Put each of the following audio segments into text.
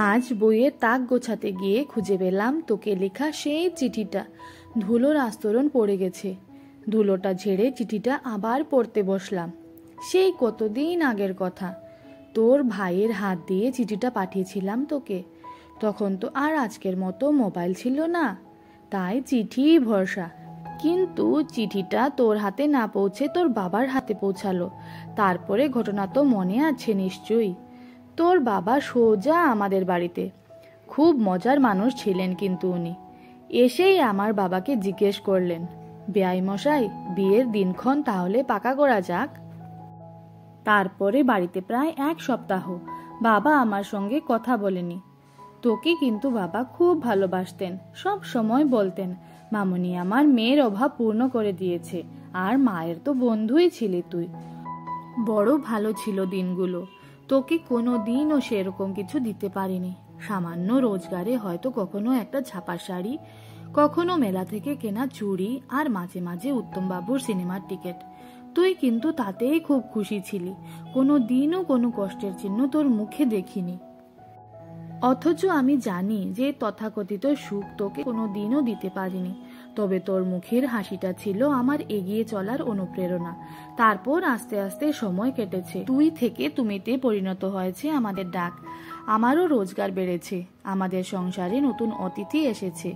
আজ বইয়ের তাক গোছাতে গিয়ে খুঁজে পেলাম তোকে লেখা সেই চিঠিটা। ধুলোর আস্তরণ পড়ে গেছে। ধুলোটা ঝেড়ে চিঠিটা আবার পড়তে বসলাম। সেই কতদিন আগের কথা। তোর ভাইয়ের হাত দিয়ে চিঠিটা পাঠিয়েছিলাম তোকে। তখন তো আর আজকের মতো মোবাইল ছিল না, তাই চিঠিই ভরসা। কিন্তু চিঠিটা তোর হাতে না পৌঁছে তোর বাবার হাতে পৌঁছালো। তারপরে ঘটনা তো মনে আছে নিশ্চয়ই। তোর বাবা সোজা আমাদের বাড়িতে। খুব মজার মানুষ ছিলেন কিন্তু উনি। এসেই আমার বাবাকে জিজ্ঞেস করলেন, বেয়াই মশাই, বিয়ের দিনক্ষণ তাহলে পাকা করা যাক। তারপরে বাড়িতে প্রায় 1 সপ্তাহ বাবা আমার সঙ্গে কথা বলেনি। তোকে কিন্তু বাবা খুব ভালোবাসতেন। সব সময় বলতেন, মামুনি আমার মেয়ের অভাব পূর্ণ করে দিয়েছে, আর মায়ের তো বন্ধুই ছিলি তুই। বড় ভালো ছিল দিনগুলো। তোকে কোনো দিনও সেরকম কিছু দিতে পারিনি। সামান্য রোজগারে হয়তো কখনো একটা ছাপা শাড়ি, কখনো মেলা থেকে কেনা চুড়ি, আর মাঝে মাঝে উত্তমবাবুর সিনেমার টিকিট। তুই কিন্তু তাতেই খুব খুশি ছিলি। কোনো দিনও কোনো কষ্টের চিহ্ন তোর মুখে দেখিনি। অথচ আমি জানি যে তথাকথিত সুখ তোকে কোনো দিনও দিতে পারিনি। তবে তোর মুখের হাসিটা ছিল আমার এগিয়ে চলার অনুপ্রেরণা। তারপর আস্তে আস্তে সময় কেটেছে। তুই থেকে তুমিতে পরিণত হয়েছে আমাদের ডাক। আমারও রোজগার বেড়েছে। আমাদের সংসারে নতুন অতিথি এসেছে।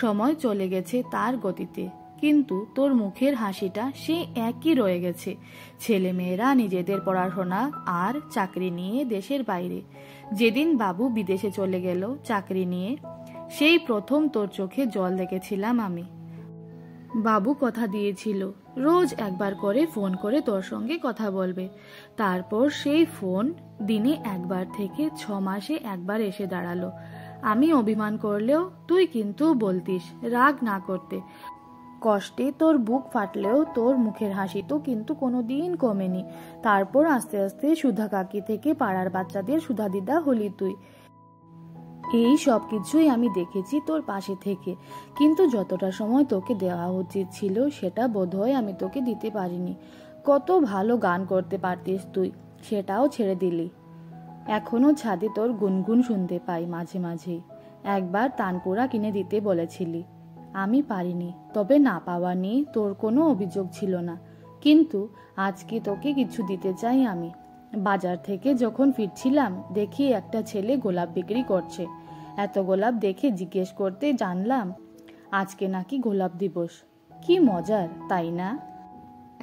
সময় চলে গেছে তার গতিতে, কিন্তু তোর মুখের হাসিটা সে একই রয়ে গেছে। ছেলেমেয়েরা নিজেদের পড়াশোনা আর চাকরি নিয়ে দেশের বাইরে। যেদিন বাবু বিদেশে চলে গেল চাকরি নিয়ে, সেই প্রথম তোর চোখে জল দেখেছিলাম আমি। বাবু কথা দিয়েছিল রোজ একবার করে ফোন করে তোর সঙ্গে কথা বলবে। তারপর সেই ফোন দিনে একবার থেকে 6 মাসে একবার এসে দাঁড়ালো। আমি অভিমান করলেও তুই কিন্তু বলতিস রাগ না করতে। কষ্টে তোর বুক ফাটলেও তোর মুখের হাসি তো কিন্তু কোনোদিন কমেনি। তারপর আস্তে আস্তে সুধা কাকি থেকে পাড়ার বাচ্চাদের সুধা দিদা হলি তুই। এই সব কিছুই আমি দেখেছি তোর পাশে থেকে, কিন্তু যতটা সময় তোকে দেওয়া উচিত ছিল সেটা বোধহয় আমি তোকে দিতে পারিনি। কত ভালো গান করতে পারতিস তুই, সেটাও ছেড়ে দিলি। এখনো ছাদে তোর গুনগুন শুনতে পাই মাঝে মাঝেই। একবার তানপুরা কিনে দিতে বলেছিলি, আমি পারিনি। তবে না পাওয়া নিয়ে তোর কোনো অভিযোগ ছিল না। কিন্তু আজকে তোকে কিছু দিতে চাই আমি। বাজার থেকে যখন ফিরছিলাম দেখি একটা ছেলে গোলাপ বিক্রি করছে। এত গোলাপ দেখে জিজ্ঞেস করতে জানলাম আজকে নাকি গোলাপ দিবস। কি মজার, তাই না?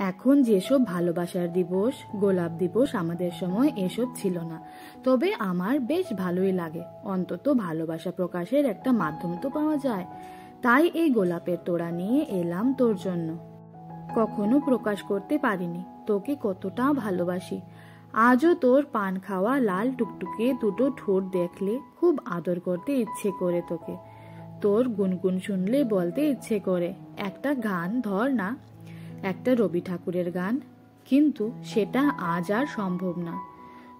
এখন যেসব ভালোবাসার দিবস, গোলাপ দিবস, আমাদের সময় এসব ছিল না। তবে আমার বেশ ভালোই লাগে। অন্তত ভালোবাসা প্রকাশের একটা মাধ্যম তো পাওয়া যায়। তাই এই গোলাপের তোড়া নিয়ে এলাম তোর জন্য। কখনো প্রকাশ করতে পারিনি তোকে কতটা ভালোবাসি। আজও তোর পান খাওয়া লাল টুকটুকে দুটো ঠোঁট দেখলে খুব আদর করতে ইচ্ছে করে তোকে। তোর গুনগুন শুনলে বলতে ইচ্ছে করে, একটা গান ধর না, একটা রবি ঠাকুরের গান। কিন্তু সেটা আজ আর সম্ভব না।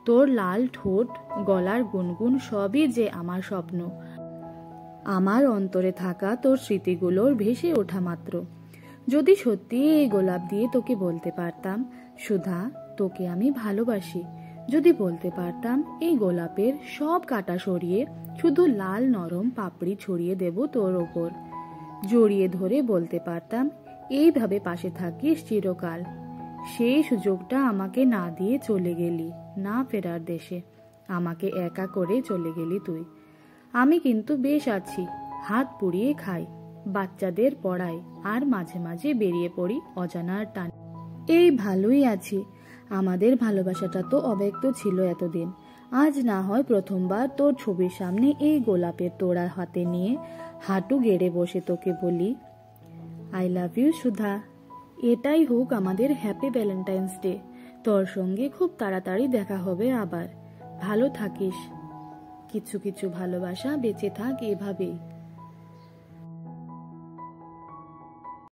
তোর লাল ঠোঁট, গলার গুনগুন সবই যে আমার স্বপ্ন। আমার অন্তরে থাকা তোর স্মৃতিগুলোর ভেসে ওঠা মাত্র। যদি সত্যি এই গোলাপ দিয়ে তোকে বলতে পারতাম, সুধা, তোকে আমি ভালোবাসি। যদি বলতে পারতাম এই গোলাপের সব কাঁটা সরিয়ে শুধু লাল নরম পাপড়ি ছড়িয়ে দেব তোর ওপর। জড়িয়ে ধরে বলতে পারতাম এইভাবে পাশে থাকিস চিরকাল। সেই সুযোগটা আমাকে না দিয়ে চলে গেলি না ফেরার দেশে। আমাকে একা করে চলে গেলি তুই। আমি কিন্তু বেশ আছি। হাত পুড়িয়ে খাই, বাচ্চাদের পড়াই, আর মাঝে মাঝে বেরিয়ে পড়ি অজানার টান। এই ভালোই আছি। আমাদের ভালোবাসাটা তো অব্যক্ত ছিল এতদিন। আজ না হয় প্রথমবার তোর ছবির সামনে এই গোলাপের তোড়া হাতে নিয়ে হাঁটু গেড়ে বসে তোকে বলি, আই লাভ ইউ সুধা। এটাই হোক আমাদের হ্যাপি ভ্যালেন্টাইন্স ডে। তোর সঙ্গে খুব তাড়াতাড়ি দেখা হবে আবার। ভালো থাকিস। কিছু কিছু ভালোবাসা বেঁচে থাক এভাবেই।